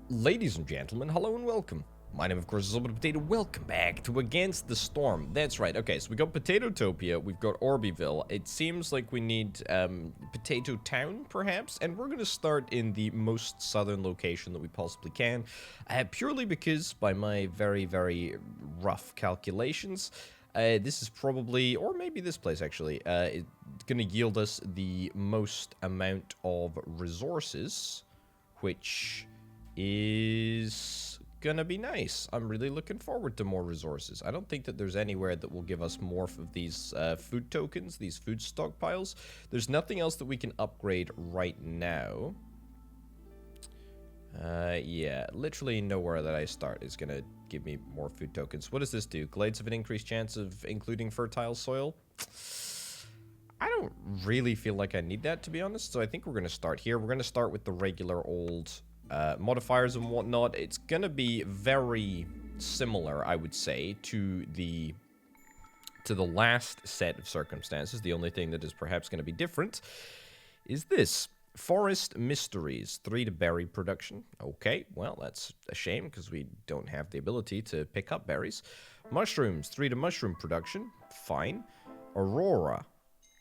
Ladies and gentlemen, hello and welcome. My name, of course, is Open Potato. Welcome back to Against the Storm. That's right. Okay, so we got Potatotopia, we've got Orbyville. It seems like we need Potato Town, perhaps, and we're going to start in the most southern location that we possibly can, purely because, by my very, very rough calculations, this is probably, or maybe this place actually, it's going to yield us the most amount of resources, which is gonna be nice. I'm really looking forward to more resources. I don't think that there's anywhere that will give us more of these food tokens, these food stockpiles. There's nothing else that we can upgrade right now. Yeah, literally nowhere that I start is gonna give me more food tokens. What does this do? Glades have an increased chance of including fertile soil. I don't really feel like I need that, to be honest, so I think we're gonna start here. We're gonna start with the regular old modifiers and whatnot. It's gonna be very similar, I would say, to the last set of circumstances. The only thing that is perhaps going to be different is this. Forest Mysteries, 3 to berry production. Okay, well, that's a shame because we don't have the ability to pick up berries. Mushrooms, 3 to mushroom production. Fine. Aurora.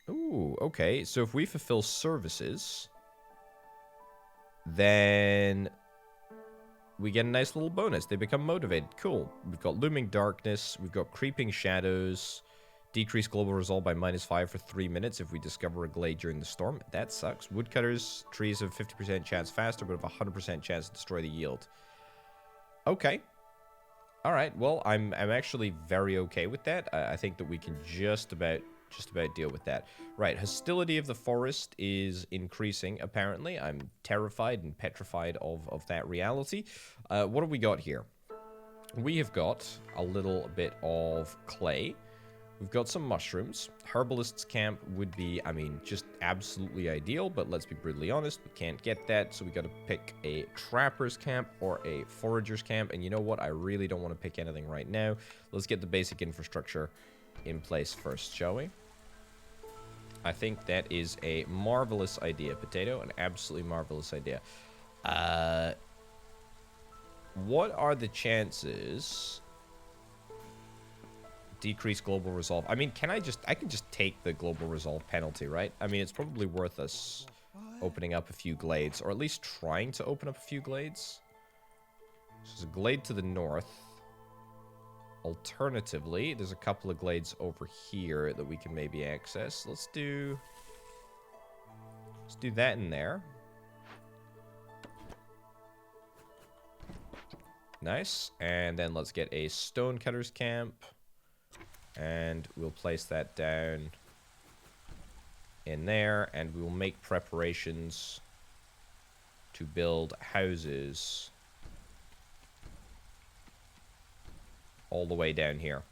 Ooh, okay, so if we fulfill services, then we get a nice little bonus. They become motivated. Cool. We've got Looming Darkness. We've got Creeping Shadows. Decrease global resolve by -5 for 3 minutes if we discover a glade during the storm. That sucks. Woodcutters. Trees have 50% chance faster, but have a 100% chance to destroy the yield. Okay. Alright, well, I'm actually very okay with that. I think that we can just about deal with that. Right, hostility of the forest is increasing, apparently. I'm terrified and petrified of that reality. What have we got here? We have got a little bit of clay. We've got some mushrooms. Herbalist's camp would be, I mean, just absolutely ideal, but let's be brutally honest, we can't get that, so we got to pick a trapper's camp or a forager's camp, and you know what? I really don't want to pick anything right now. Let's get the basic infrastructure in place first, shall we? I think that is a marvelous idea, Potato. An absolutely marvelous idea. What are the chances? Decrease global resolve. I mean, I can just take the global resolve penalty, right? I mean, it's probably worth us opening up a few glades, or at least trying to open up a few glades. So there's a glade to the north. Alternatively, there's a couple of glades over here that we can maybe access. Let's do that in there. Nice. And then let's get a stonecutter's camp. And we'll place that down in there. And we will make preparations to build houses all the way down here.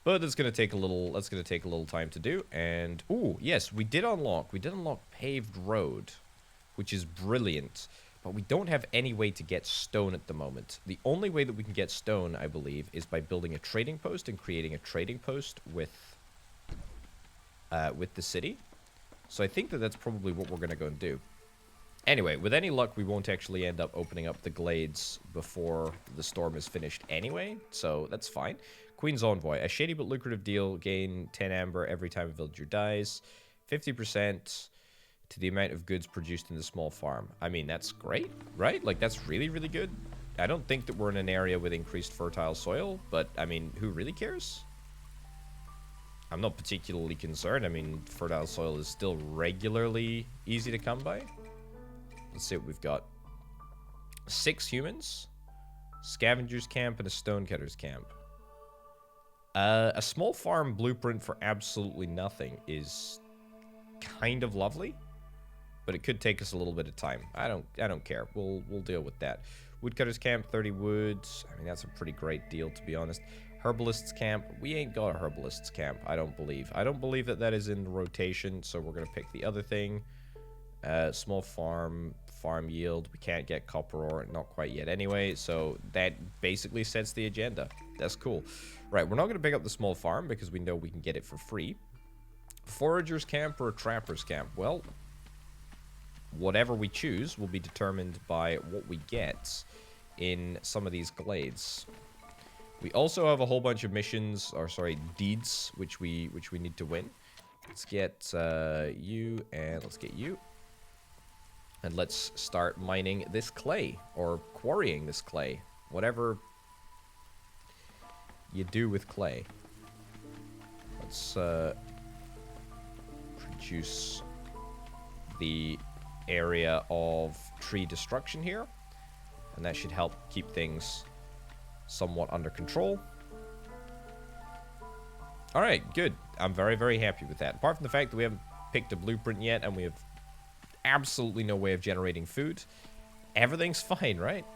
But it's going to take a little time to do. And ooh, yes, we did unlock paved road, which is brilliant. But we don't have any way to get stone at the moment. The only way that we can get stone, I believe, is by building a trading post and creating a trading post with the city. So I think that that's probably what we're going to go and do. Anyway, with any luck, we won't actually end up opening up the glades before the storm is finished anyway, so that's fine. Queen's Envoy. A shady but lucrative deal. Gain 10 amber every time a villager dies. 50% to the amount of goods produced in the small farm. I mean, that's great, right? Like, that's really, really good. I don't think that we're in an area with increased fertile soil, but, I mean, who really cares? I'm not particularly concerned. I mean, fertile soil is still regularly easy to come by. Let's see what we've got. 6 humans, scavenger's camp, and a stonecutter's camp. A small farm blueprint for absolutely nothing is kind of lovely, but it could take us a little bit of time. I don't care. We'll deal with that. Woodcutter's camp, 30 woods. I mean, that's a pretty great deal, to be honest. Herbalist's camp. We ain't got a herbalist's camp, I don't believe. I don't believe that is in the rotation, so we're going to pick the other thing. Small farm yield. We can't get copper ore, not quite yet anyway, so that basically sets the agenda. That's cool. Right, we're not going to pick up the small farm because we know we can get it for free. Forager's camp or a trapper's camp? Well, whatever we choose will be determined by what we get in some of these glades. We also have a whole bunch of missions, or sorry, deeds, which we need to win. Let's get you, and let's get you. And let's start mining this clay, or quarrying this clay. Whatever you do with clay. Let's produce the area of tree destruction here. And that should help keep things somewhat under control. Alright, good. I'm very, very happy with that. Apart from the fact that we haven't picked a blueprint yet, and we have absolutely no way of generating food, everything's fine, right?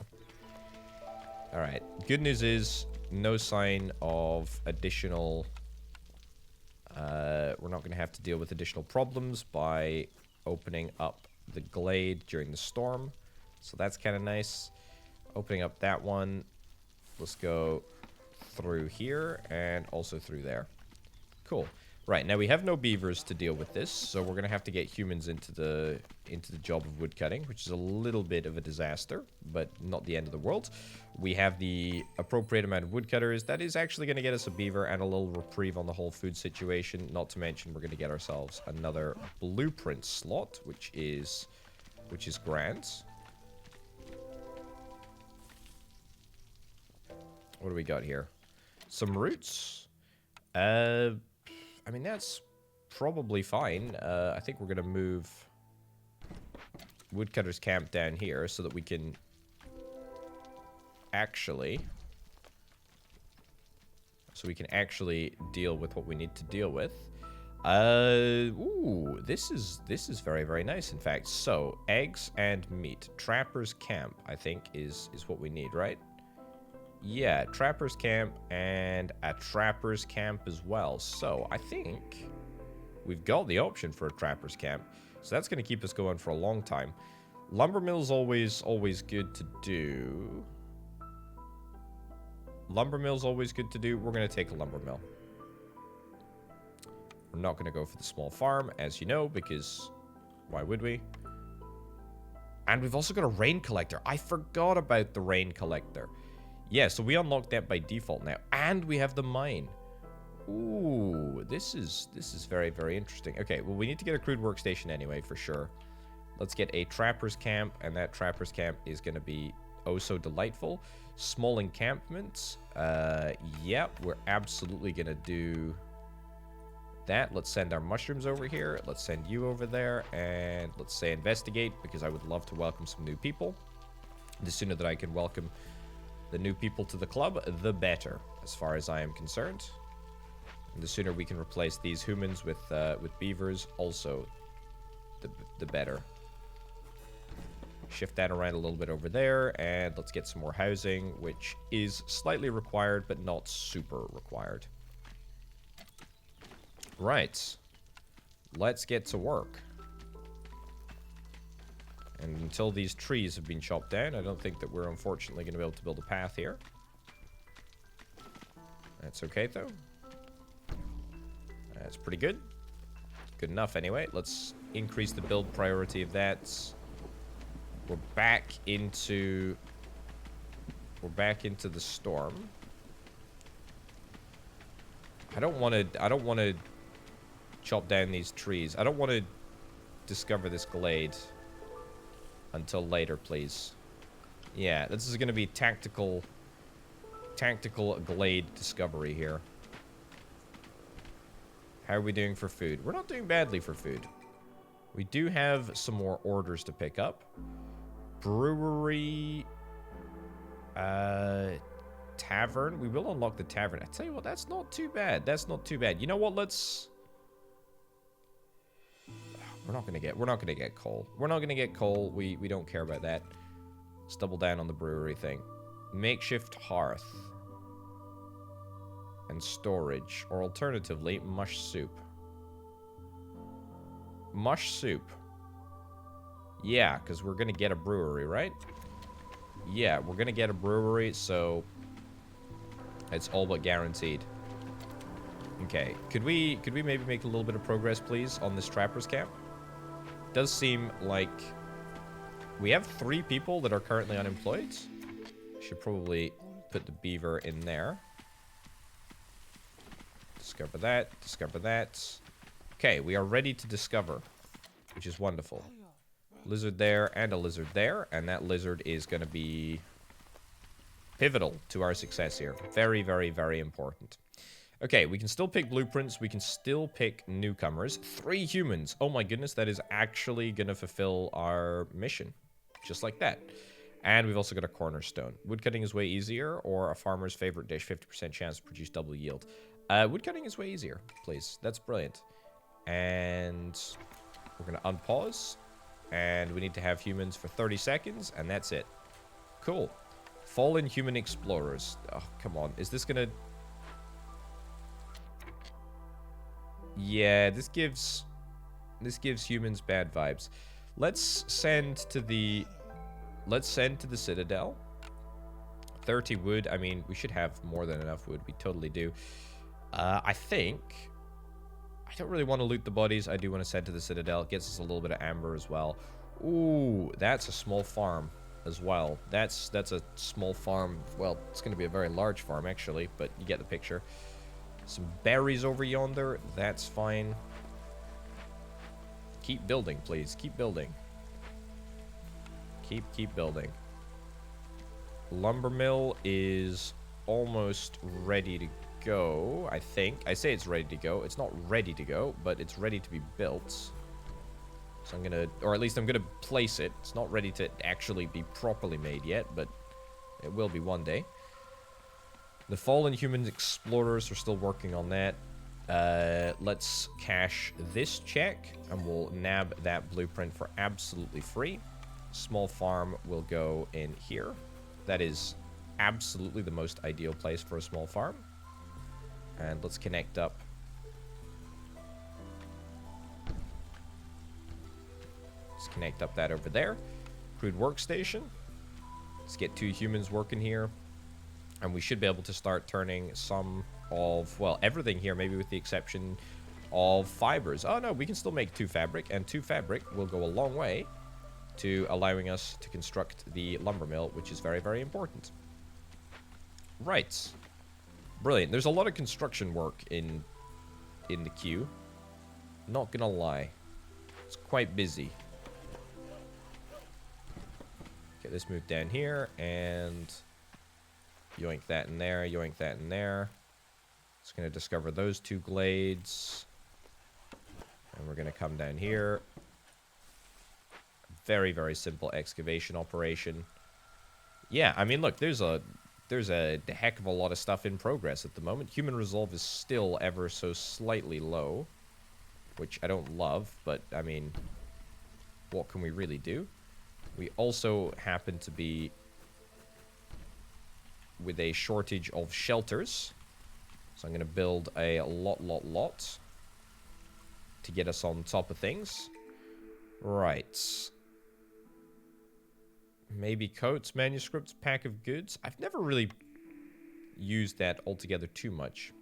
Alright, good news is no sign of additional... we're not going to have to deal with additional problems by opening up the glade during the storm. So that's kind of nice. Opening up that one. Let's go through here and also through there. Cool. Right, now we have no beavers to deal with this, so we're going to have to get humans into the job of woodcutting, which is a little bit of a disaster, but not the end of the world. We have the appropriate amount of woodcutters. That is actually going to get us a beaver and a little reprieve on the whole food situation. Not to mention we're going to get ourselves another blueprint slot, which is grand. What do we got here? Some roots. I mean, that's probably fine. I think we're going to move woodcutter's camp down here so that we can actually deal with what we need to deal with. Ooh, this is very, very nice, in fact. So, eggs and meat. Trapper's camp, I think, is what we need, right? Yeah, trapper's camp and a trapper's camp as well. So, I think we've got the option for a trapper's camp. So that's going to keep us going for a long time. Lumber mill's always good to do. Lumber mill's always good to do. We're going to take a lumber mill. We're not going to go for the small farm, as you know, because why would we? And we've also got a rain collector. I forgot about the rain collector. Yeah, so we unlocked that by default now. And we have the mine. Ooh, this is very, very interesting. Okay, well, we need to get a crude workstation anyway, for sure. Let's get a trapper's camp, and that trapper's camp is going to be oh so delightful. Small encampments. Yeah, we're absolutely going to do that. Let's send our mushrooms over here. Let's send you over there, and let's say investigate, because I would love to welcome some new people. The sooner that I can welcome the new people to the club, the better, as far as I am concerned. And the sooner we can replace these humans with beavers, also, the better. Shift that around a little bit over there, and let's get some more housing, which is slightly required, but not super required. Right. Let's get to work. And until these trees have been chopped down, I don't think that we're unfortunately going to be able to build a path here. That's okay, though. That's pretty good. Good enough, anyway. Let's increase the build priority of that. We're back into the storm. I don't want to chop down these trees. I don't want to discover this glade until later, please. Yeah, this is going to be tactical glade discovery here. How are we doing for food? We're not doing badly for food. We do have some more orders to pick up. Brewery, tavern. We will unlock the tavern. I tell you what, that's not too bad. That's not too bad. You know what? Let's. We're not gonna get coal. We're not gonna get coal. We don't care about that. Let's double down on the brewery thing. Makeshift hearth and storage, or alternatively, mush soup. Mush soup. Yeah, because we're gonna get a brewery, right? Yeah, we're gonna get a brewery, so it's all but guaranteed. Okay, could we maybe make a little bit of progress, please, on this trapper's camp? Does seem like We have 3 people that are currently unemployed. Should probably put the beaver in there. Discover that. Discover that. Okay, we are ready to discover, which is wonderful. Lizard there and a lizard there, and that lizard is going to be pivotal to our success here. Very, very, very important. Okay, we can still pick blueprints. We can still pick newcomers. 3 humans. Oh my goodness, that is actually going to fulfill our mission. Just like that. And we've also got a cornerstone. Woodcutting is way easier, or a farmer's favorite dish, 50% chance to produce double yield. Woodcutting is way easier, please. That's brilliant. And we're going to unpause. And we need to have humans for 30 seconds, and that's it. Cool. Fallen human explorers. Oh, come on. Is this going to... Yeah, this gives humans bad vibes. Let's send to the Citadel. 30 wood. I mean, we should have more than enough wood. We totally do. I think I don't really want to loot the bodies. I do want to send to the Citadel. It gets us a little bit of amber as well. Ooh, that's a small farm as well. That's a small farm. Well, it's going to be a very large farm actually, but you get the picture. Some berries over yonder. That's fine. Keep building, please. Keep building. Keep building. Lumber mill is almost ready to go, I think. I say it's ready to go. It's not ready to go, but it's ready to be built. So I'm gonna, or at least I'm gonna place it. It's not ready to actually be properly made yet, but it will be one day. The fallen human explorers are still working on that. Let's cash this check, and we'll nab that blueprint for absolutely free. Small farm will go in here. That is absolutely the most ideal place for a small farm. And let's connect up. Let's connect up that over there. Crude workstation. Let's get 2 humans working here. And we should be able to start turning some of, well, everything here, maybe with the exception of fibers. Oh no, we can still make 2 fabric, and 2 fabric will go a long way to allowing us to construct the lumber mill, which is very, very important. Right. Brilliant. There's a lot of construction work in the queue. Not gonna lie. It's quite busy. Get this moved down here, and yoink that in there, yoink that in there. It's gonna discover those 2 glades. And we're gonna come down here. Very, very simple excavation operation. Yeah, I mean, look, there's a heck of a lot of stuff in progress at the moment. Human resolve is still ever so slightly low, which I don't love, but, I mean, what can we really do? We also happen to be with a shortage of shelters. So I'm going to build a lot to get us on top of things. Right. Maybe coats, manuscripts, pack of goods. I've never really used that altogether too much.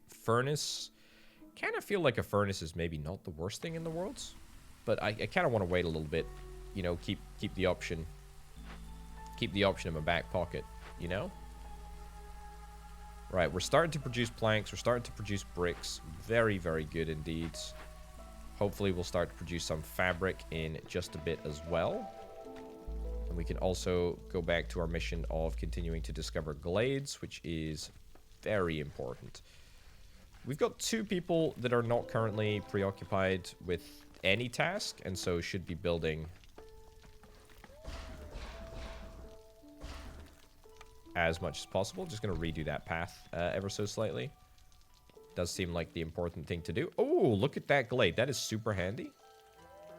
Furnace. Kind of feel like a furnace is maybe not the worst thing in the world. But I kind of want to wait a little bit. You know, keep the option. Keep the option in my back pocket, you know? Right, we're starting to produce planks. We're starting to produce bricks. Very, very good indeed. Hopefully we'll start to produce some fabric in just a bit as well. And we can also go back to our mission of continuing to discover glades, which is very important. We've got 2 people that are not currently preoccupied with any task, and so should be building as much as possible. Just going to redo that path ever so slightly. Does seem like the important thing to do. Oh, look at that glade. That is super handy.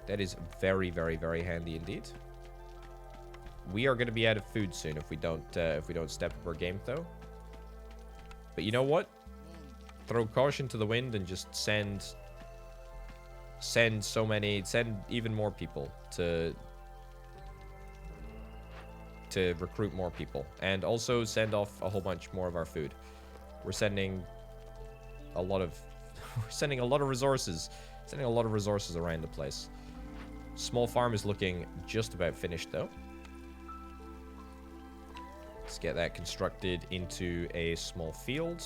That is very, very, very handy indeed. We are going to be out of food soon if we don't step up our game, though. But you know what? Throw caution to the wind and just send even more people to recruit more people, and also send off a whole bunch more of our food. We're sending a lot of resources around the place. Small farm is looking just about finished, though. Let's get that constructed into a small field.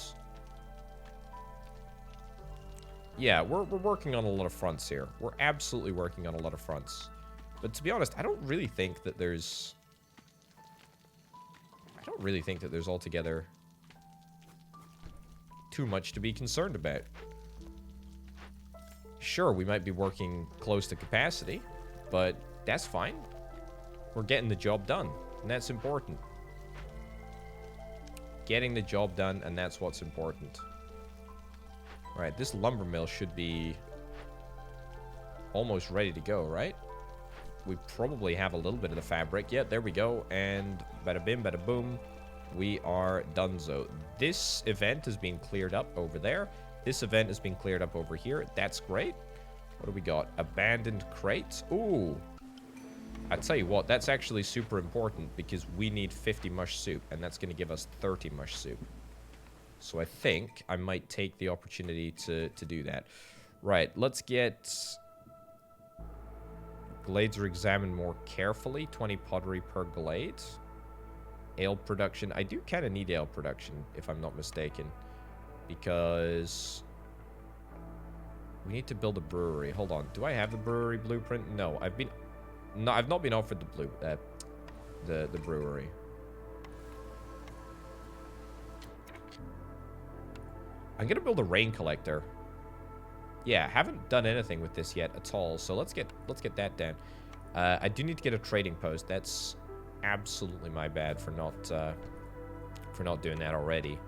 Yeah, we're working on a lot of fronts here. We're absolutely working on a lot of fronts. But to be honest, I don't really think that there's altogether too much to be concerned about. Sure, we might be working close to capacity, but that's fine. We're getting the job done, and that's important. Getting the job done, and that's what's important. Right, this lumber mill should be almost ready to go, right? We probably have a little bit of the fabric. Yeah, there we go. And bada bim, bada boom. We are donezo. This event has been cleared up over there. This event has been cleared up over here. That's great. What do we got? Abandoned crates. Ooh. I tell you what, that's actually super important because we need 50 mush soup, and that's going to give us 30 mush soup. So I think I might take the opportunity to do that. Right, let's get... Glades are examined more carefully. 20 pottery per glade. Ale production. I do kind of need ale production, if I'm not mistaken. Because... we need to build a brewery. Hold on. Do I have the brewery blueprint? No, I've not been offered the brewery. I'm gonna build a rain collector. Yeah, haven't done anything with this yet at all. So let's get that down. I do need to get a trading post. That's absolutely my bad for not doing that already.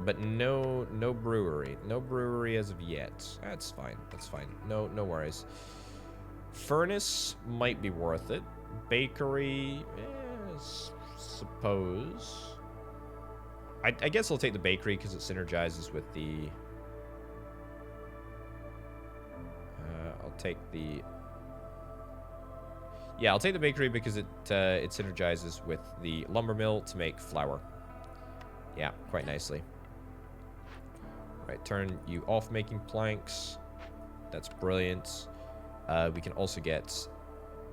But no brewery. No brewery as of yet. That's fine. That's fine. No worries. Furnace might be worth it. Bakery, suppose. I guess I'll take the bakery because it synergizes with the... I'll take the... Yeah, I'll take the bakery because it synergizes with the lumber mill to make flour. Yeah, quite nicely. Right, turn you off making planks. That's brilliant. We can also get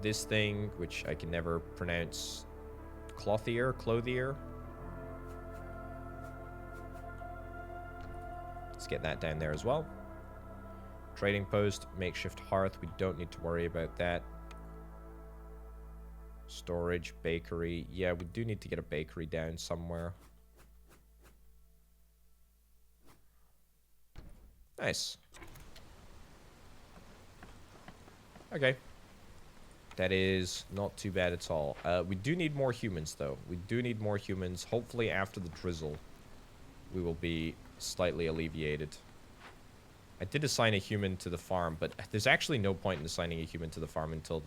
this thing, which I can never pronounce. Clothier. Let's get that down there as well. Trading post, makeshift hearth. We don't need to worry about that. Storage, bakery. Yeah, we do need to get a bakery down somewhere. Nice. Okay. That is not too bad at all. We do need more humans, though. We do need more humans. Hopefully, after the drizzle, we will be slightly alleviated. I did assign a human to the farm, but there's actually no point in assigning a human to the farm until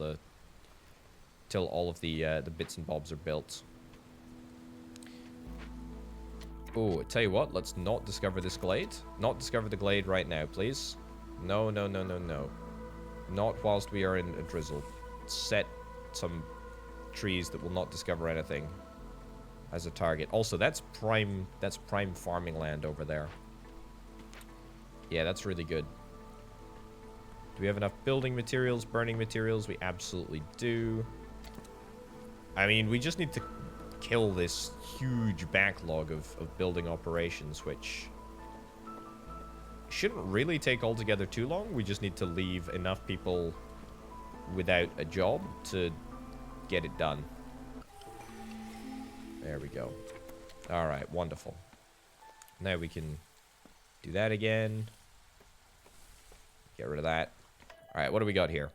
all of the bits and bobs are built. Oh, tell you what, let's not discover this glade. Not discover the glade right now, please. No. Not whilst we are in a drizzle. Set some trees that will not discover anything as a target. Also, that's prime farming land over there. Yeah, that's really good. Do we have enough building materials, burning materials? We absolutely do. I mean, we just need to kill this huge backlog of building operations, which shouldn't really take altogether too long. We just need to leave enough people without a job to get it done. There we go. Alright, wonderful. Now we can do that again. Get rid of that. Alright, what do we got here?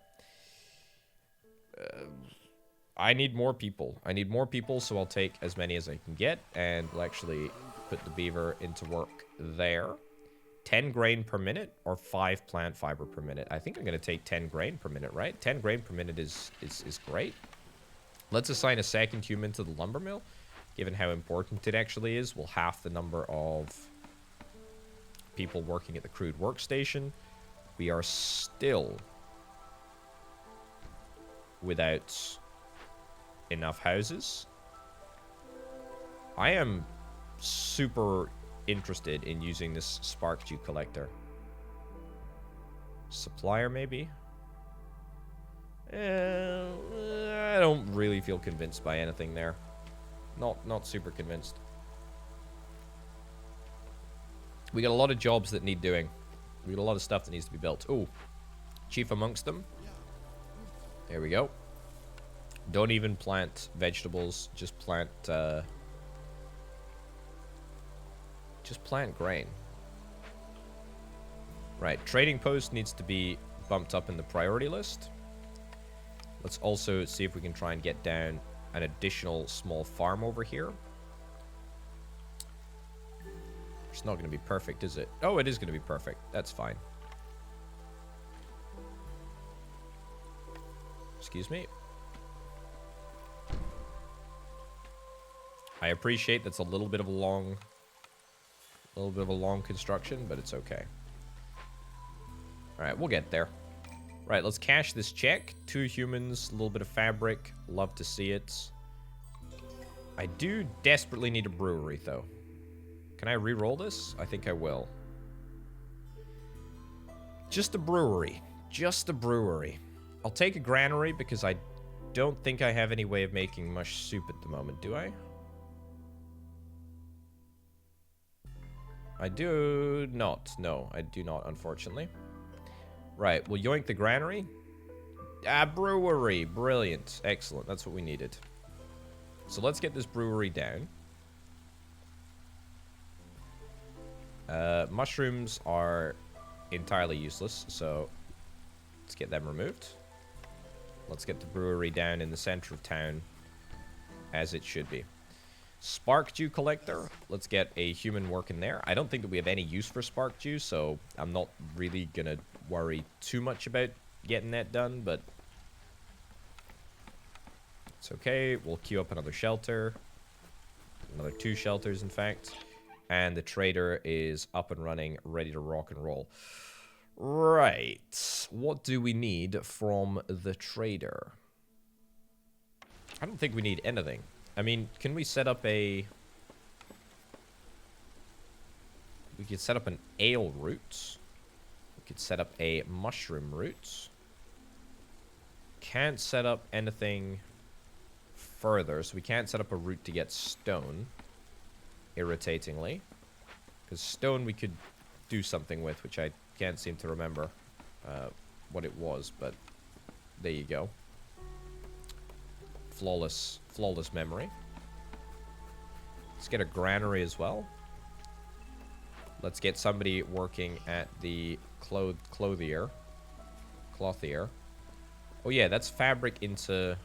I need more people. I need more people, so I'll take as many as I can get, and we'll actually put the beaver into work there. 10 grain per minute or 5 plant fiber per minute. I think I'm going to take 10 grain per minute, right? 10 grain per minute is great. Let's assign a second human to the lumber mill. Given how important it actually is, we'll half the number of people working at the crude workstation. We are still without enough houses. I am super interested in using this spark dew collector. Supplier, maybe? I don't really feel convinced by anything there. Not super convinced. We got a lot of jobs that need doing. We got a lot of stuff that needs to be built. Oh, chief amongst them. There we go. Don't even plant vegetables. Just plant grain. Right, trading post needs to be bumped up in the priority list. Let's also see if we can try and get down an additional small farm over here. It's not going to be perfect, is it? Oh, it is going to be perfect. That's fine. Excuse me. I appreciate that's a little bit of a long construction, but it's okay. All right, we'll get there. Right, let's cash this check. 2 humans, a little bit of fabric. Love to see it. I do desperately need a brewery, though. Can I re-roll this? I think I will. Just a brewery. Just a brewery. I'll take a granary because I don't think I have any way of making mush soup at the moment, do I? I do not. No, I do not, unfortunately. Right, we'll yoink the granary. Ah, brewery. Brilliant. Excellent. That's what we needed. So let's get this brewery down. Mushrooms are entirely useless, so let's get them removed. Let's get the brewery down in the center of town, as it should be. Spark dew collector. Let's get a human working there. I don't think that we have any use for spark dew, so I'm not really gonna worry too much about getting that done, but it's okay. We'll queue up another shelter. Another 2 shelters, in fact. And the trader is up and running, ready to rock and roll. Right. What do we need from the trader? I don't think we need anything. I mean, can we set up a... We could set up an ale route. We could set up a mushroom route. Can't set up anything further, so we can't set up a route to get stone. Irritatingly. Because stone we could do something with, which I can't seem to remember what it was, but there you go. Flawless memory. Let's get a granary as well. Let's get somebody working at the clothier. Oh yeah, that's fabric into...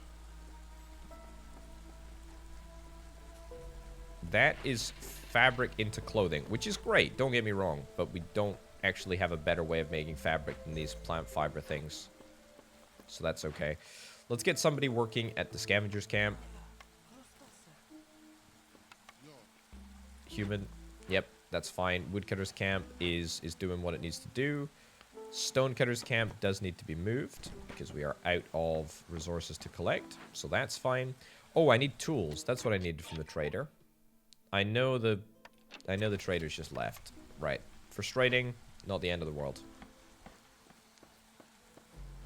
That is fabric into clothing, which is great, don't get me wrong, but we don't actually have a better way of making fabric than these plant fiber things. So that's okay. Let's get somebody working at the scavengers camp. Human. Yep, that's fine. Woodcutters camp is doing what it needs to do. Stonecutters camp does need to be moved because we are out of resources to collect. So that's fine. Oh, I need tools. That's what I needed from the trader. I know the trader's just left. Right. Frustrating. Not the end of the world.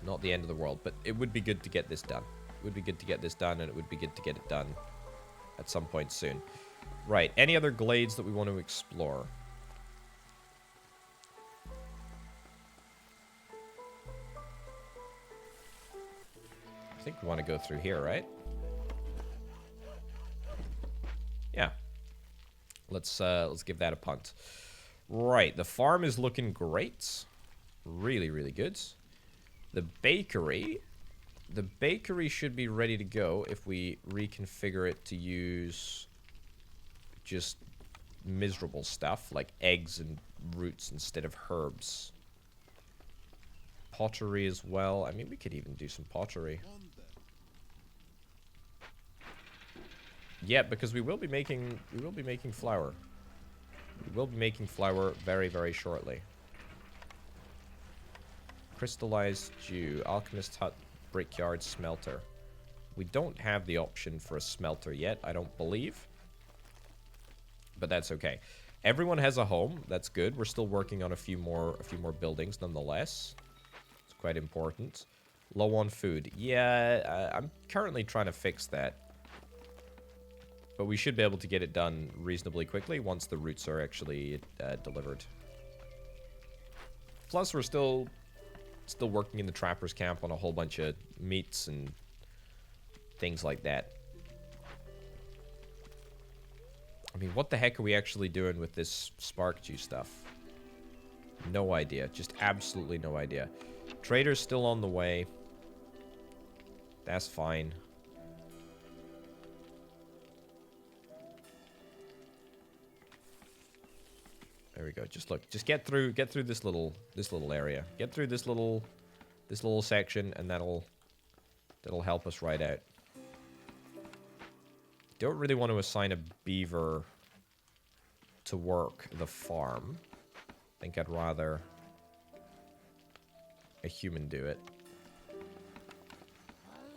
Not the end of the world, but it would be good to get this done. It would be good to get this done, and it would be good to get it done at some point soon. Right. Any other glades that we want to explore? I think we want to go through here, right? Yeah. Let's give that a punt. Right, the farm is looking great. Really, really good. The bakery should be ready to go if we reconfigure it to use just miserable stuff like eggs and roots instead of herbs. Pottery as well. I mean, we could even do some pottery. Yeah, because we will be making flour. We will be making flour very, very shortly. Crystallized dew, alchemist hut, brickyard, smelter. We don't have the option for a smelter yet, I don't believe. But that's okay. Everyone has a home. That's good. We're still working on a few more buildings nonetheless. It's quite important. Low on food. Yeah, I'm currently trying to fix that. But we should be able to get it done reasonably quickly once the roots are actually delivered. Plus, we're still working in the trapper's camp on a whole bunch of meats and things like that. I mean, what the heck are we actually doing with this spark juice stuff? No idea. Just absolutely no idea. Trader's still on the way. That's fine. There we go. Just look. Just get through this little area. Get through this little section, and that'll help us right out. Don't really want to assign a beaver to work the farm. I think I'd rather a human do it.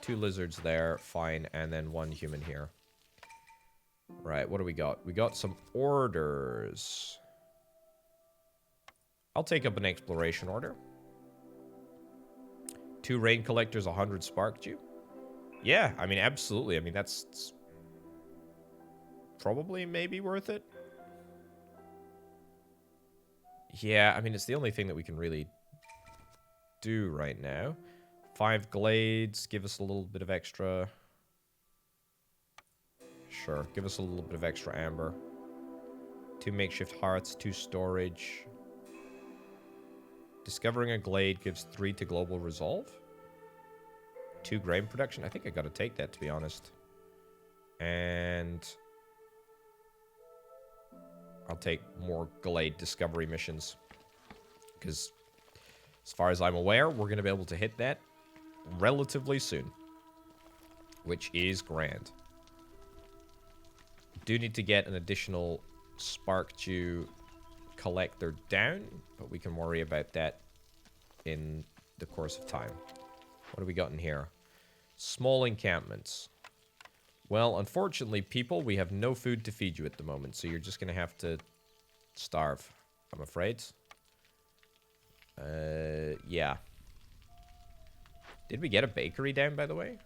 2 lizards there, fine, and then 1 human here. Right, what do we got? We got some orders. I'll take up an exploration order. 2 rain collectors, 100 spark dew. Yeah, I mean, absolutely. I mean, that's probably maybe worth it. Yeah, I mean, it's the only thing that we can really do right now. 5 glades, give us a little bit of extra. Sure, give us a little bit of extra amber. 2 makeshift hearts, 2 storage. Discovering a glade gives 3 to global resolve. 2 grain production. I think I gotta take that, to be honest. And I'll take more glade discovery missions. Because as far as I'm aware, we're going to be able to hit that relatively soon. Which is grand. Do need to get an additional spark dew collector down, but we can worry about that in the course of time. What have we got in here? Small encampments. Well, unfortunately, people, we have no food to feed you at the moment, so you're just going to have to starve, I'm afraid. Yeah. Did we get a bakery down, by the way?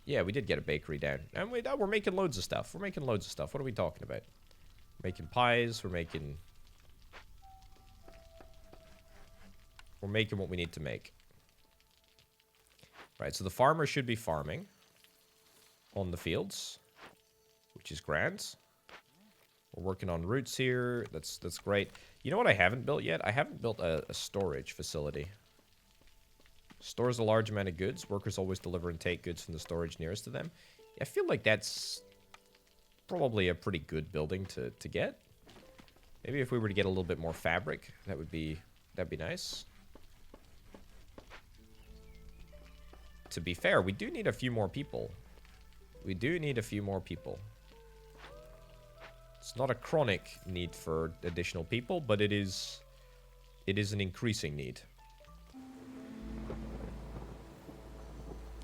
Yeah, we did get a bakery down. And we're making loads of stuff. We're making loads of stuff. What are we talking about? We're making pies. We're making what we need to make. Right, so the farmer should be farming on the fields, which is grand. We're working on roots here. That's great. You know what I haven't built yet? I haven't built a storage facility. Stores a large amount of goods. Workers always deliver and take goods from the storage nearest to them. I feel like that's probably a pretty good building to get. Maybe if we were to get a little bit more fabric, that'd be nice. To be fair, we do need a few more people. We do need a few more people. It's not a chronic need for additional people, but it is an increasing need.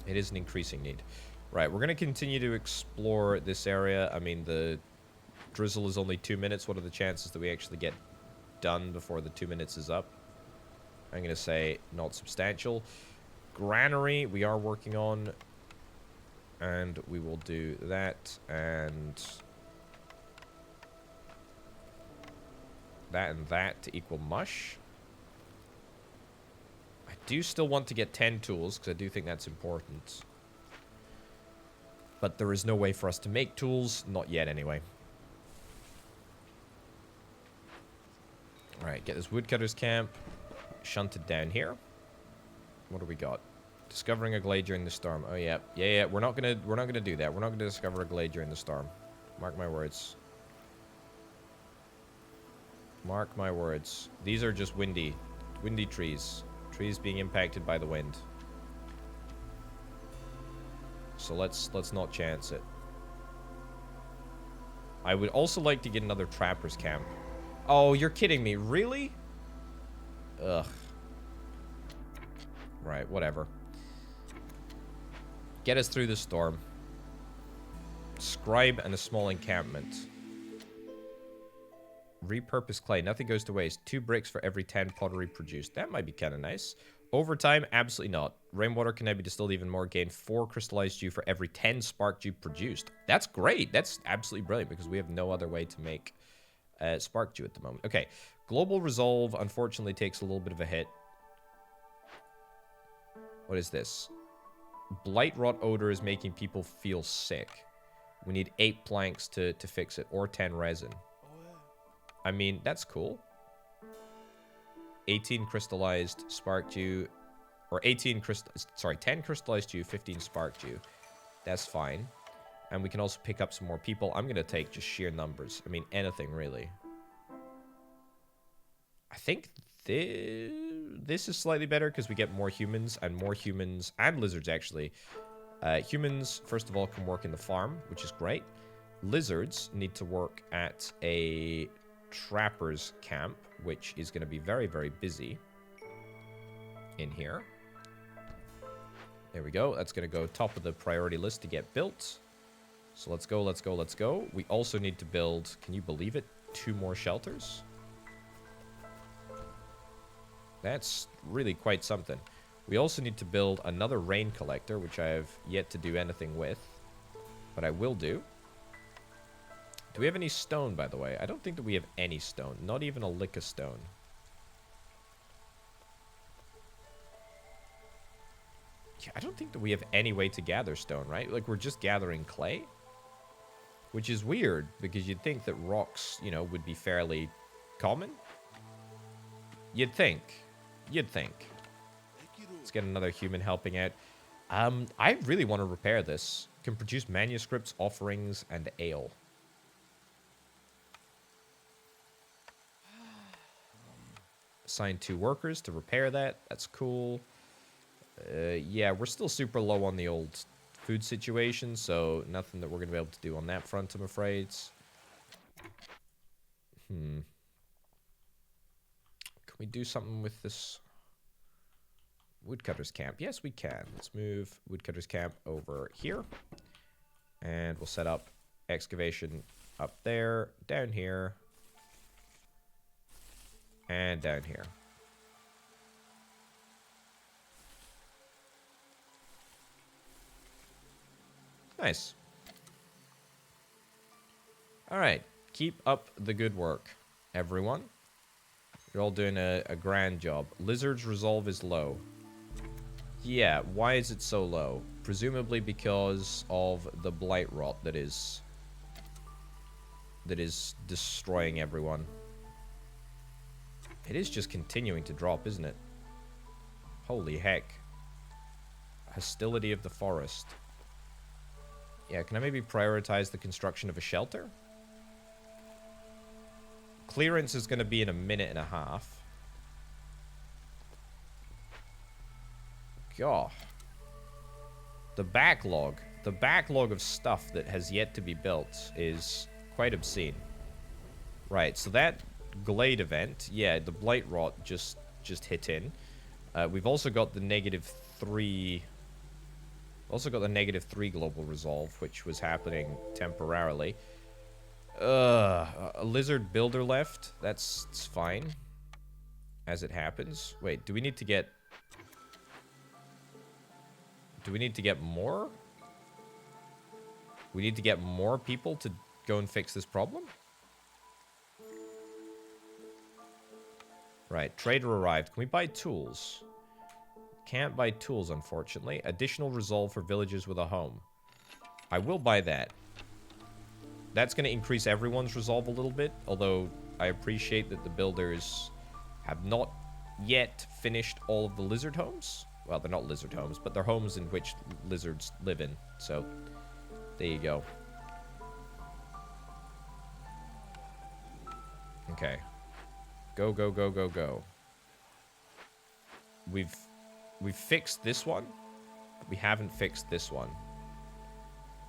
It is an increasing need. Right, we're going to continue to explore this area. I mean, the drizzle is only 2 minutes. What are the chances that we actually get done before the 2 minutes is up? I'm going to say not substantial. Granary we are working on, and we will do that and that to equal mush. I do still want to get 10 tools because I do think that's important, but there is no way for us to make tools, not yet anyway. Alright, get this woodcutter's camp shunted down here. What do we got? Discovering a glade during the storm. Oh yeah. Yeah. We're not gonna do that. We're not gonna discover a glade during the storm. Mark my words. Mark my words. These are just windy trees. Trees being impacted by the wind. So let's not chance it. I would also like to get another trapper's camp. Oh, you're kidding me. Really? Ugh. Right, whatever. Get us through the storm. Scribe and a small encampment. Repurpose clay. Nothing goes to waste. 2 bricks for every 10 pottery produced. That might be kind of nice. Over time, absolutely not. Rainwater can now be distilled even more. Gain 4 crystallized dew for every 10 spark dew produced. That's great. That's absolutely brilliant because we have no other way to make spark dew at the moment. Okay, global resolve unfortunately takes a little bit of a hit. What is this? Blight rot odor is making people feel sick. We need 8 planks to fix it, or 10 resin. I mean, that's cool. 18 crystallized spark dew, or 10 crystallized dew, 15 spark dew. That's fine. And we can also pick up some more people. I'm going to take just sheer numbers. I mean, anything really. I think this is slightly better because we get more humans and lizards, actually. Humans, first of all, can work in the farm, which is great. Lizards need to work at a trapper's camp, which is going to be very, very busy in here. There we go. That's going to go top of the priority list to get built. So let's go, let's go, let's go. We also need to build, can you believe it, 2 more shelters? That's really quite something. We also need to build another rain collector, which I have yet to do anything with, but I will do. Do we have any stone, by the way? I don't think that we have any stone. Not even a lick of stone. Yeah, I don't think that we have any way to gather stone, right? Like, we're just gathering clay? Which is weird, because you'd think that rocks, you know, would be fairly common. You'd think. You'd think. Let's get another human helping out. I really want to repair this. Can produce manuscripts, offerings, and ale. Assign 2 workers to repair that. That's cool. Yeah, we're still super low on the old food situation, so nothing that we're going to be able to do on that front, I'm afraid. Can we do something with this woodcutter's camp? Yes, we can. Let's move woodcutter's camp over here. And we'll set up excavation up there, down here, and down here. Nice. Alright. Keep up the good work, everyone. You're all doing a grand job. Lizard's resolve is low. Yeah, why is it so low? Presumably because of the blight rot that is destroying everyone. It is just continuing to drop, isn't it? Holy heck. Hostility of the forest. Yeah, can I maybe prioritize the construction of a shelter? Clearance is going to be in a minute and a half. God. The backlog of stuff that has yet to be built is quite obscene. Right, so that Glade event, yeah, the Blight Rot just hit in. We've also got the -3... Also got the -3 global resolve, which was happening temporarily. A lizard builder left. That's fine. As it happens. Wait, do we need to get... Do we need to get more? We need to get more people to go and fix this problem? Right, trader arrived. Can we buy tools? Can't buy tools, unfortunately. Additional resolve for villages with a home. I will buy that. That's going to increase everyone's resolve a little bit, although I appreciate that the builders have not yet finished all of the lizard homes. Well, they're not lizard homes, but they're homes in which lizards live in. So, there you go. Okay. Go, go, go, go, go. We've fixed this one. We haven't fixed this one.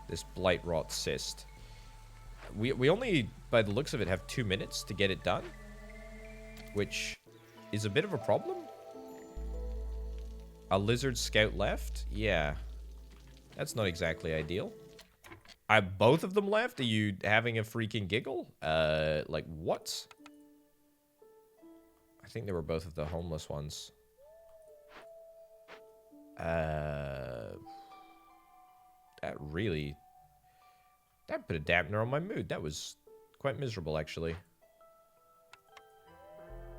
This blight rot cyst. We only, by the looks of it, have 2 minutes to get it done. Which is a bit of a problem. A lizard scout left? Yeah. That's not exactly ideal. Both of them left? Are you having a freaking giggle? Like, what? I think they were both of the homeless ones. That really... That put a dampener on my mood. That was quite miserable, actually.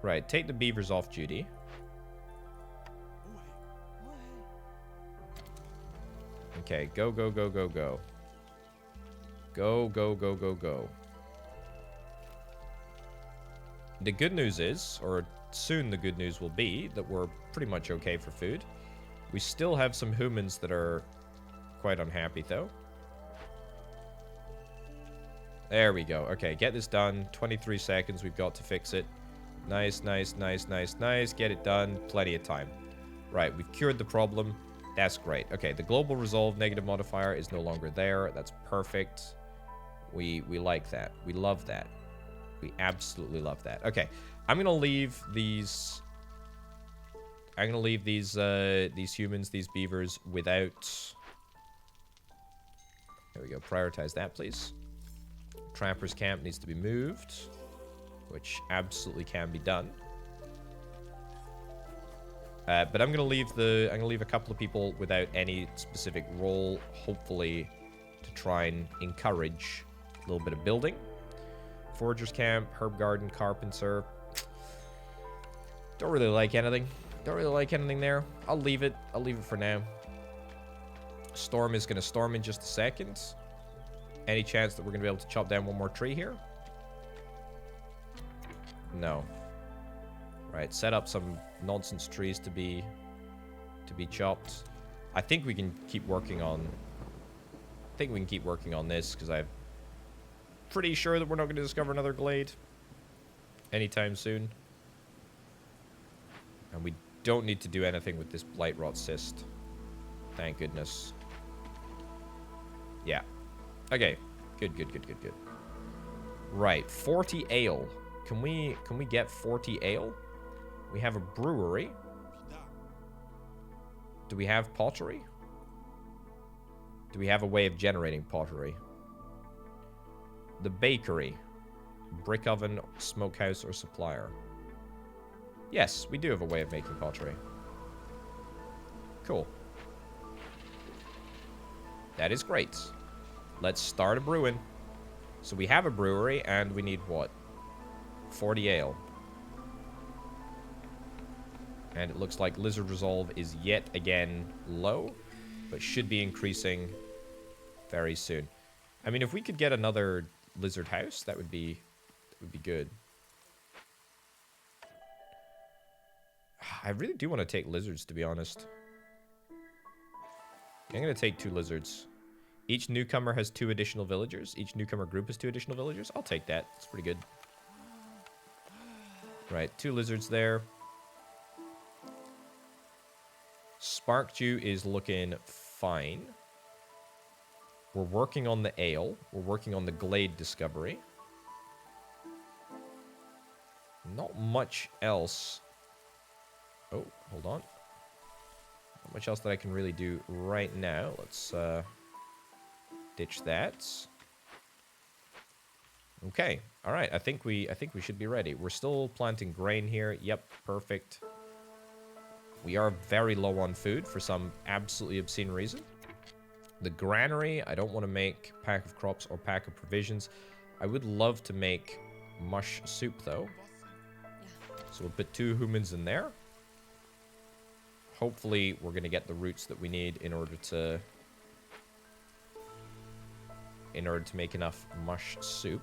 Right, take the beavers off duty. Okay, go, go, go, go, go. Go, go, go, go, go. The good news is, or soon the good news will be, that we're pretty much okay for food. We still have some humans that are quite unhappy, though. There we go. Okay, get this done. 23 seconds we've got to fix it. Nice, nice, nice, nice, nice. Get it done. Plenty of time. Right, we've cured the problem. That's great. Okay, the global resolve negative modifier is no longer there. That's perfect. We like that. We love that. We absolutely love that. Okay, I'm gonna leave these. I'm gonna leave these humans, these beavers, without. There we go. Prioritize that, please. Trappers camp needs to be moved, which absolutely can be done. But I'm gonna leave a couple of people without any specific role, hopefully, to try and encourage a little bit of building. Foragers camp, herb garden, carpenter. Don't really like anything. Don't really like anything there. I'll leave it. I'll leave it for now. Storm is gonna storm in just a second. Any chance that we're gonna be able to chop down one more tree here? No. Right, set up some nonsense trees to be chopped. I think we can keep working on this because I'm pretty sure that we're not going to discover another glade anytime soon. And we don't need to do anything with this blight rot cyst. Thank goodness. Yeah. Okay. Good, good, good, good, good. Right, 40 ale. Can we get 40 ale? We have a brewery. Do we have pottery? Do we have a way of generating pottery? The bakery. Brick oven, smokehouse, or supplier. Yes, we do have a way of making pottery. Cool. That is great. Let's start a brewing. So we have a brewery, and we need what? 40 ale. And it looks like Lizard Resolve is yet again low, but should be increasing very soon. I mean, if we could get another lizard house, that would be good. I really do want to take lizards, to be honest. I'm going to take 2 lizards. Each newcomer has 2 additional villagers. Each newcomer group has 2 additional villagers. I'll take that. It's pretty good. Right, 2 lizards there. Sparkdew is looking fine. We're working on the ale. We're working on the glade discovery. Not much else. Oh, hold on. Not much else that I can really do right now. Let's ditch that. Okay. All right. I think we should be ready. We're still planting grain here. Yep, perfect. We are very low on food for some absolutely obscene reason. The granary, I don't want to make pack of crops or pack of provisions. I would love to make mush soup, though. So we'll put 2 humans in there. Hopefully, we're going to get the roots that we need in order to make enough mush soup.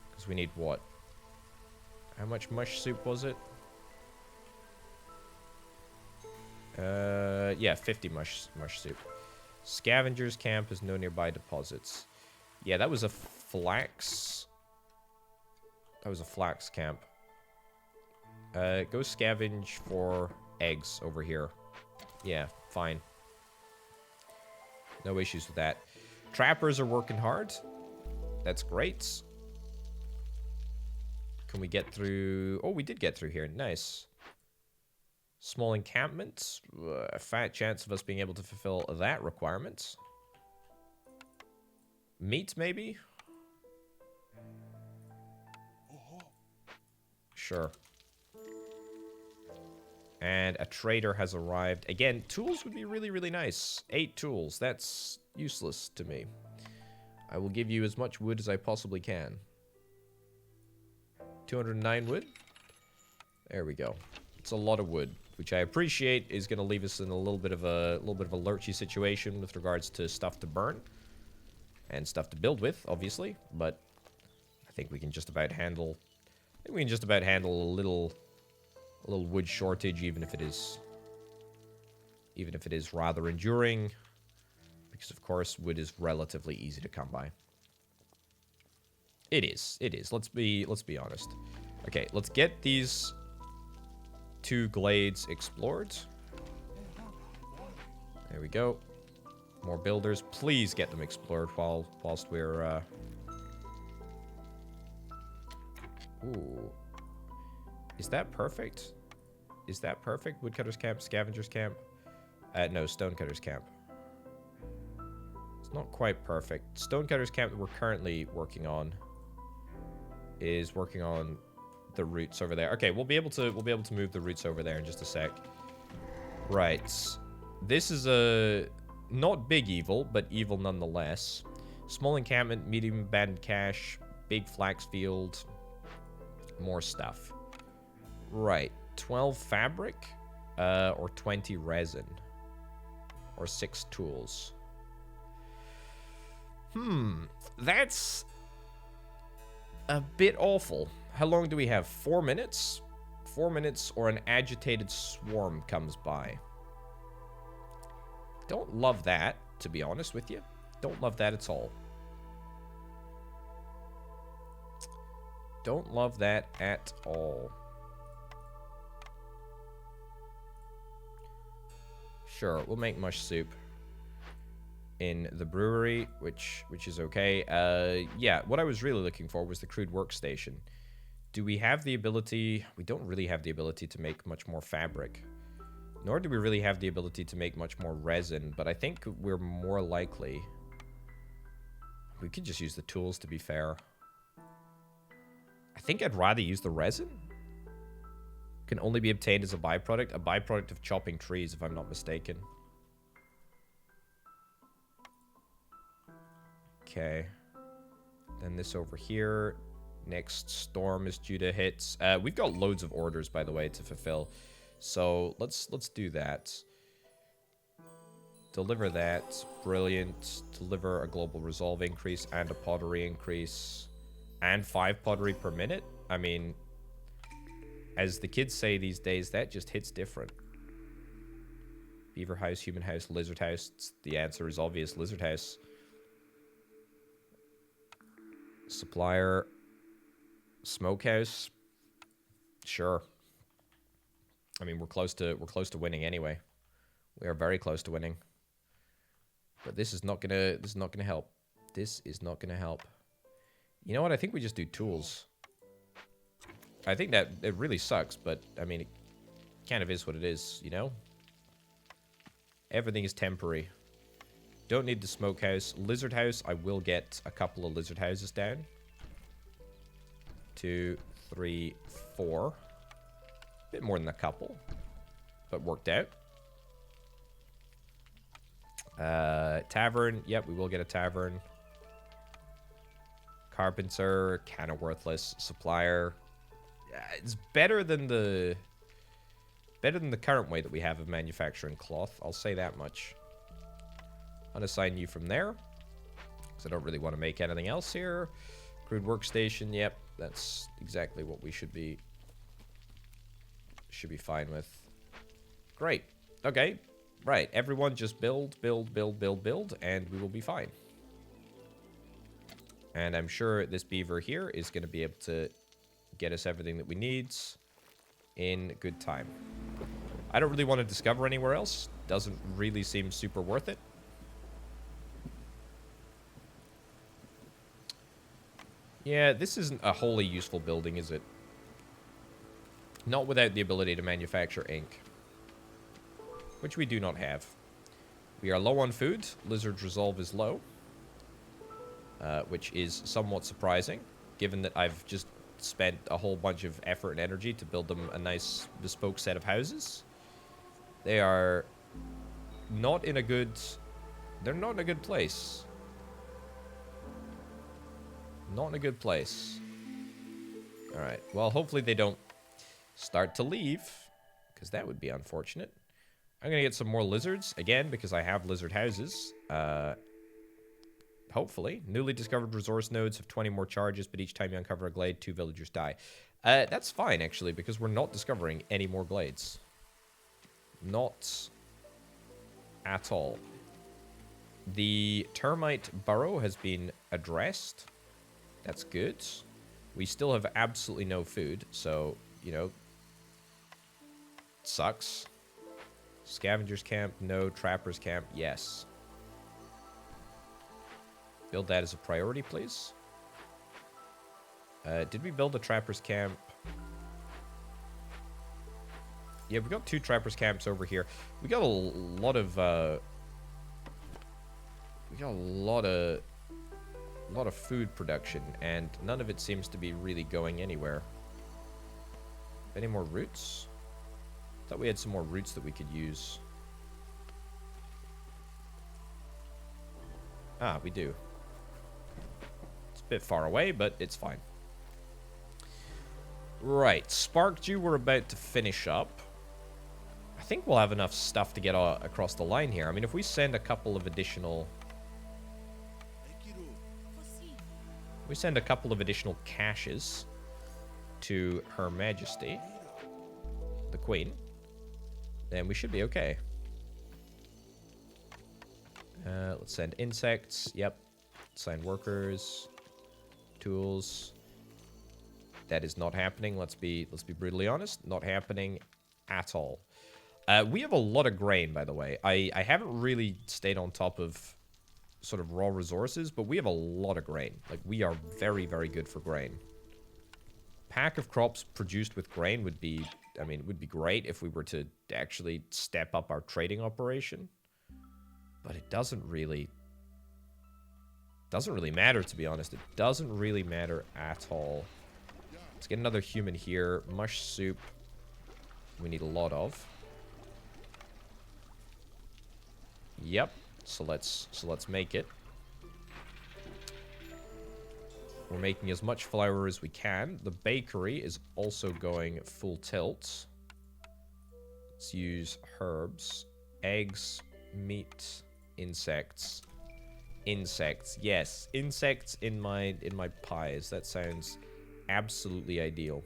Because we need what? How much mush soup was it? Yeah, 50 mush soup. Scavengers camp has no nearby deposits. Yeah, that was a flax. That was a flax camp. Go scavenge for eggs over here. Yeah, fine. No issues with that. Trappers are working hard. That's great. Can we get through? Oh, we did get through here. Nice. Small encampments. A fat chance of us being able to fulfill that requirement. Meat, maybe? Sure. And a trader has arrived. Again, tools would be really, really nice. 8 tools. That's useless to me. I will give you as much wood as I possibly can. 209 wood. There we go. It's a lot of wood, which I appreciate is going to leave us in a little bit of a lurchy situation with regards to stuff to burn and stuff to build with, obviously. But I think we can just about handle. I think we can just about handle a little wood shortage, even if it is rather enduring, because of course wood is relatively easy to come by. It is. Let's be honest. Okay, let's get these 2 glades explored. There we go. More builders. Please get them explored whilst we're Ooh. Is that perfect? Is that perfect? Woodcutter's camp, scavenger's camp? No, stonecutter's camp. It's not quite perfect. Stonecutter's camp that we're currently working on is working on the roots over there. Okay, we'll be able to move the roots over there in just a sec. Right. This is a not big evil, but evil nonetheless. Small encampment, medium abandoned cache, big flax field, more stuff. Right. 12 fabric, or 20 resin, or 6 tools. That's a bit awful. How long do we have? 4 minutes? 4 minutes, or an agitated swarm comes by. Don't love that, to be honest with you. Don't love that at all. Don't love that at all. Sure, we'll make mush soup in the brewery, which is okay. Yeah, what I was really looking for was the crude workstation. Do we have the ability? We don't really have the ability to make much more fabric. Nor do we really have the ability to make much more resin, but I think we're more likely. We could just use the tools, to be fair. I think I'd rather use the resin. Can only be obtained as a byproduct of chopping trees, if I'm not mistaken. Okay. Then this over here. Next storm is due to hit. We've got loads of orders, by the way, to fulfill. So let's do that. Deliver that. Brilliant. Deliver a global resolve increase and a pottery increase. And 5 pottery per minute. I mean, as the kids say these days, that just hits different. Beaver house, human house, lizard house. The answer is obvious. Lizard house. Supplier. Smokehouse. Sure. I mean, we're close to winning anyway. We are very close to winning. But this is not gonna help. This is not gonna help. You know what? I think we just do tools. I think that it really sucks, but I mean, it kind of is what it is, you know? Everything is temporary. Don't need the smokehouse. Lizard house, I will get a couple of lizard houses down. 2, 3, 4. Bit more than a couple, but worked out. Tavern. Yep, we will get a tavern. Carpenter, kind of worthless. Supplier. It's better than the current way that we have of manufacturing cloth. I'll say that much. Unassign you from there, because I don't really want to make anything else here. Crude workstation. Yep, that's exactly what we should be fine with. Great. Okay. Right. Everyone just build, and we will be fine. And I'm sure this beaver here is going to be able to get us everything that we need in good time. I don't really want to discover anywhere else. Doesn't really seem super worth it. Yeah, this isn't a wholly useful building, is it? Not without the ability to manufacture ink. Which we do not have. We are low on food. Lizard's resolve is low. Which is somewhat surprising, given that I've just spent a whole bunch of effort and energy to build them a nice bespoke set of houses. They are not in a good... They're not in a good place. Not in a good place. Alright, well, hopefully they don't start to leave, because that would be unfortunate. I'm going to get some more lizards, again, because I have lizard houses. Hopefully. Newly discovered resource nodes have 20 more charges, but each time you uncover a glade, 2 villagers die. That's fine, actually, because we're not discovering any more glades. Not at all. The termite burrow has been addressed. That's good. We still have absolutely no food, so, you know, sucks. Scavengers camp, no. Trappers camp, yes. Build that as a priority, please. Did we build a trappers camp? Yeah, we got 2 trappers camps over here. We got a lot of food production, and none of it seems to be really going anywhere. Any more roots? Thought we had some more roots that we could use. Ah, we do. It's a bit far away, but it's fine. Right, Spark Dew we're about to finish up. I think we'll have enough stuff to get across the line here. I mean, if we send a couple of additional... We send a couple of additional caches to Her Majesty, the Queen, then we should be okay. Let's send insects. Yep. Send workers. Tools. That is not happening. Let's be brutally honest. Not happening at all. We have a lot of grain, by the way. I haven't really stayed on top of sort of raw resources, but we have a lot of grain. Like, we are very, very good for grain. Pack of crops produced with grain would be, I mean, it would be great if we were to actually step up our trading operation. But it doesn't really matter, to be honest. It doesn't really matter at all. Let's get another human here. Mush soup. We need a lot of. Yep. So let's make it. We're making as much flour as we can. The bakery is also going full tilt. Let's use herbs, eggs, meat, insects. Insects, yes, insects in my pies. That sounds absolutely ideal.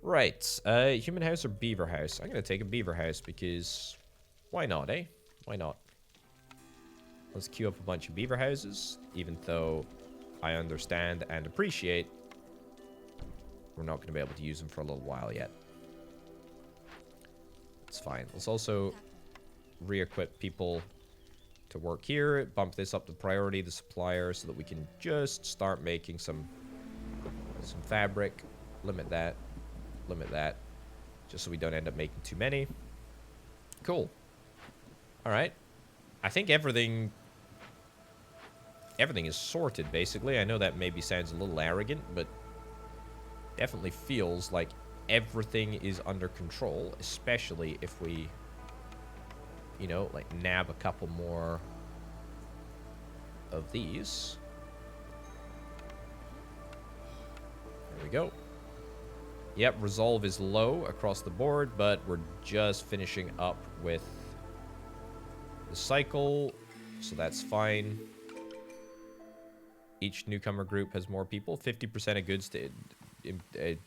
Right, human house or beaver house? I'm gonna take a beaver house because why not, eh? Why not? Let's queue up a bunch of beaver houses, even though I understand and appreciate we're not going to be able to use them for a little while yet. It's fine. Let's also re-equip people to work here. Bump this up to priority, the supplier, so that we can just start making some fabric. Limit that. Limit that. Just so we don't end up making too many. Cool. Alright. I think everything is sorted, basically. I know that maybe sounds a little arrogant, but definitely feels like everything is under control, especially if we, you know, like, nab a couple more of these. There we go. Yep, resolve is low across the board, but we're just finishing up with the cycle, so that's fine. Each newcomer group has more people. 50% of goods to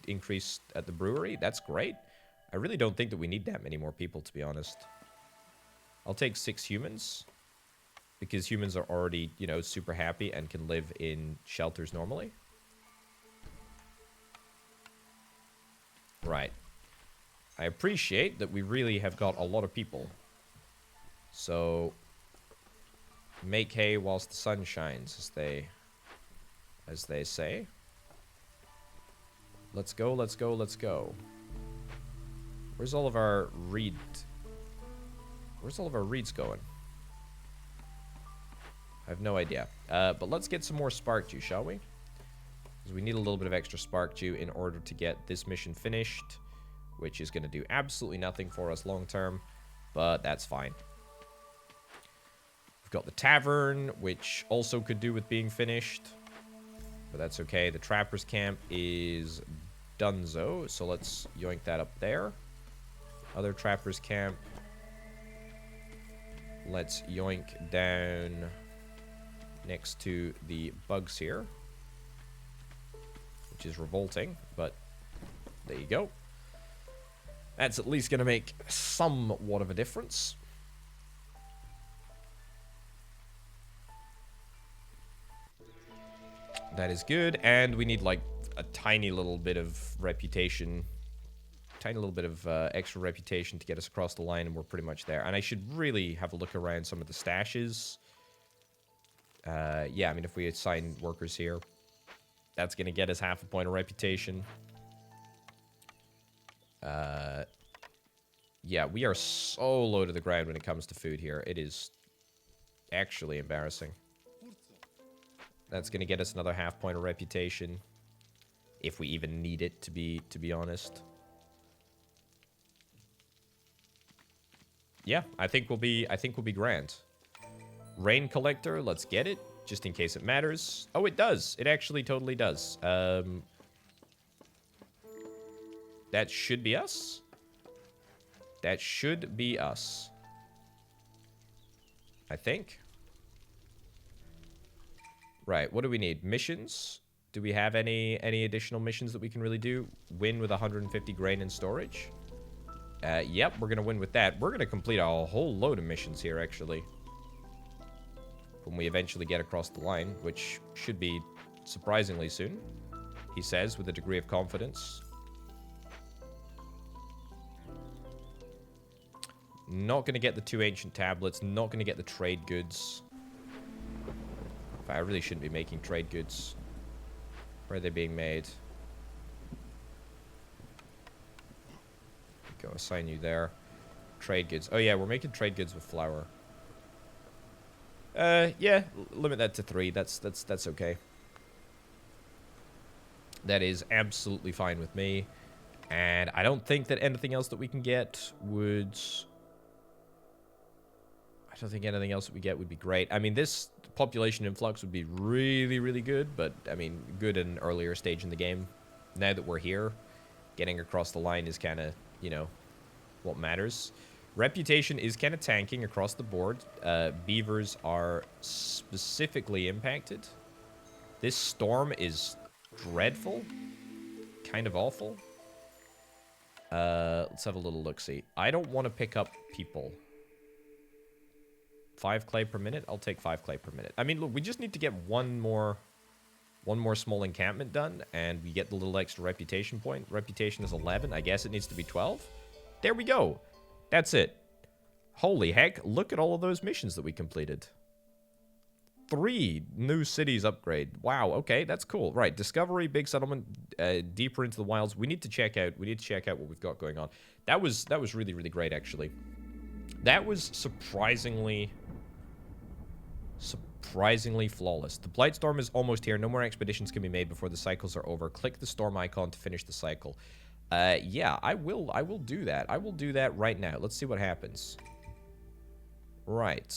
increase at the brewery. That's great. I really don't think that we need that many more people, to be honest. I'll take 6 humans, because humans are already, you know, super happy and can live in shelters normally. Right. I appreciate that we really have got a lot of people. So, make hay whilst the sun shines, as they say. Let's go, let's go, let's go. Where's all of our reed? Where's all of our reeds going? I have no idea. But let's get some more spark dew, shall we? Because we need a little bit of extra spark dew in order to get this mission finished. which is going to do absolutely nothing for us long term, but that's fine. We've got the tavern, which also could do with being finished, but that's okay. The trapper's camp is donezo, so let's yoink that up there. Other trapper's camp. Let's yoink down next to the bugs here, which is revolting, but there you go. That's at least going to make somewhat of a difference. That is good, and we need like a tiny little bit of reputation, tiny little bit of extra reputation to get us across the line, and we're pretty much there. And I should really have a look around some of the stashes. Yeah, I mean, if we assign workers here, that's going to get us half a point of reputation. Yeah, we are so low to the ground when it comes to food here. It is actually embarrassing. That's going to get us another half point of reputation, if we even need it, to be honest. Yeah, I think we'll be grand. Rain collector, let's get it, just in case it matters. Oh, it does. It actually totally does. That should be us. That should be us, I think. Right, what do we need? Missions? Do we have any additional missions that we can really do? Win with 150 grain in storage? Yep, we're going to win with that. We're going to complete a whole load of missions here, actually, when we eventually get across the line, which should be surprisingly soon, he says, with a degree of confidence. Not going to get the 2 ancient tablets. Not going to get the trade goods. I really shouldn't be making trade goods. Where are they being made? Go assign you there. Trade goods. Oh yeah, we're making trade goods with flour. Yeah, limit that to 3. That's okay. That is absolutely fine with me. And I don't think that anything else that we can get would... I don't think anything else that we get would be great. I mean, this population influx would be really, really good, but, I mean, good at an earlier stage in the game. Now that we're here, getting across the line is kind of, you know, what matters. Reputation is kind of tanking across the board. Beavers are specifically impacted. This storm is dreadful. Kind of awful. Let's have a little look-see. I don't want to pick up people. 5 clay per minute? I'll take 5 clay per minute. I mean, look, we just need to get one more small encampment done, and we get the little extra reputation point. Reputation is 11. I guess it needs to be 12. There we go. That's it. Holy heck, look at all of those missions that we completed. 3 new cities upgrade. Wow, okay, that's cool. Right, discovery, big settlement, deeper into the wilds. We need to check out what we've got going on. That was really, really great, actually. That was surprisingly flawless. The Blightstorm is almost here. No more expeditions can be made before the cycles are over. Click the storm icon to finish the cycle. Yeah, I will do that. I will do that right now. Let's see what happens. Right.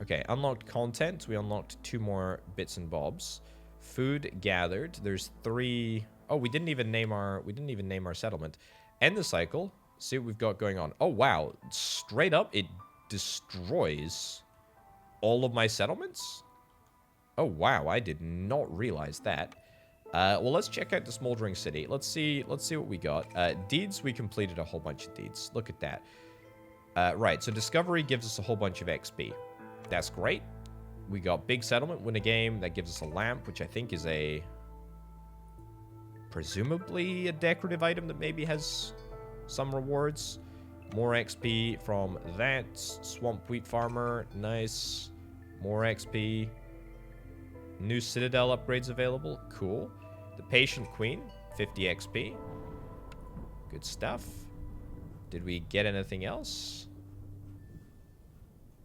Okay, unlocked content. We unlocked 2 more bits and bobs. Food gathered. There's 3. Oh, we didn't even name our settlement. End the cycle. See what we've got going on. Oh, wow. Straight up, it destroys all of my settlements? Oh, wow. I did not realize that. Well, let's check out the smoldering city. Let's see what we got. Deeds, we completed a whole bunch of deeds. Look at that. Right, so discovery gives us a whole bunch of XP. That's great. We got big settlement, win a game. That gives us a lamp, which I think is presumably a decorative item that maybe has some rewards. More XP from that. Swamp wheat farmer. Nice. More XP. New Citadel upgrades available. Cool. The patient queen. 50 XP. Good stuff. Did we get anything else?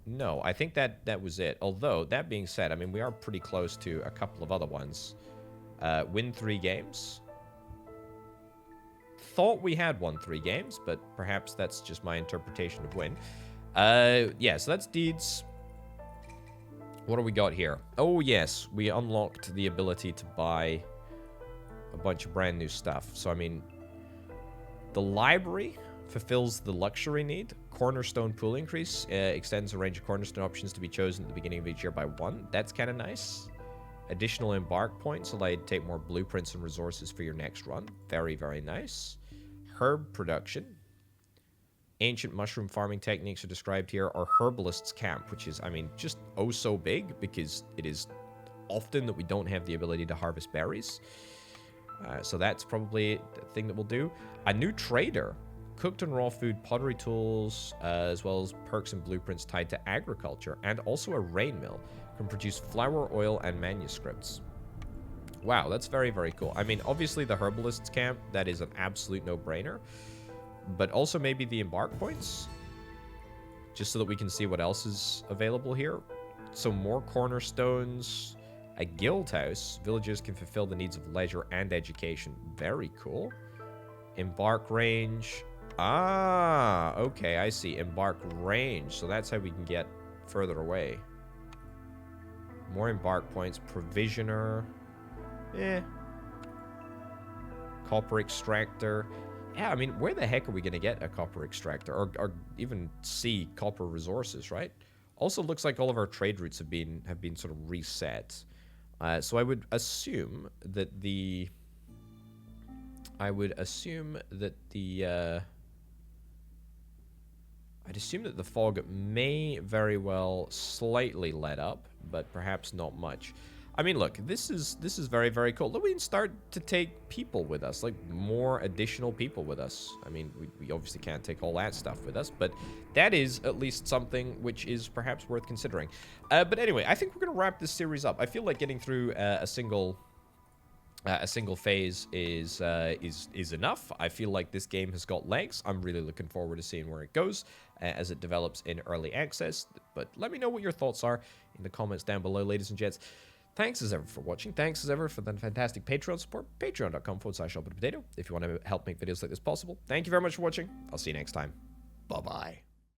No, I think that was it. Although, that being said, I mean, we are pretty close to a couple of other ones. Win 3 games. thought we had won 3 games, but perhaps that's just my interpretation of win. Yeah, so that's deeds. What do we got here? Oh, yes, we unlocked the ability to buy a bunch of brand new stuff. So, I mean, the library fulfills the luxury need. Cornerstone pool increase extends the range of cornerstone options to be chosen at the beginning of each year by 1. That's kind of nice. Additional embark points allow you to take more blueprints and resources for your next run. Very, very nice. Herb production. Ancient mushroom farming techniques are described here. Our herbalist's camp, which is, I mean, just oh so big because it is often that we don't have the ability to harvest berries. So that's probably the thing that we'll do. A new trader. Cooked and raw food, pottery tools, as well as perks and blueprints tied to agriculture, and also a rain mill. Can produce flour, oil, and manuscripts. Wow, that's very, very cool. I mean, obviously the herbalist's camp, that is an absolute no-brainer. But also maybe the embark points, just so that we can see what else is available here. So more cornerstones, a guild house. Villagers can fulfill the needs of leisure and education. Very cool. Embark range. Ah, okay, I see. Embark range. So that's how we can get further away. More embark points. Provisioner. Copper extractor. Yeah, I mean, where the heck are we going to get a copper extractor? Or even see copper resources, right? Also looks like all of our trade routes have been sort of reset. So I would assume that the... I'd assume that the fog may very well slightly let up, but perhaps not much. I mean, look, this is very, very cool. Look, we can start to take people with us, like more additional people with us. I mean, we obviously can't take all that stuff with us, but that is at least something which is perhaps worth considering. But anyway, I think we're going to wrap this series up. I feel like getting through a single phase is enough. I feel like this game has got legs. I'm really looking forward to seeing where it goes as it develops in early access. But let me know what your thoughts are in the comments down below, ladies and gents. Thanks as ever for watching. Thanks as ever for the fantastic Patreon support. Patreon.com/shopwithpotato if you want to help make videos like this possible. Thank you very much for watching. I'll see you next time. Bye-bye.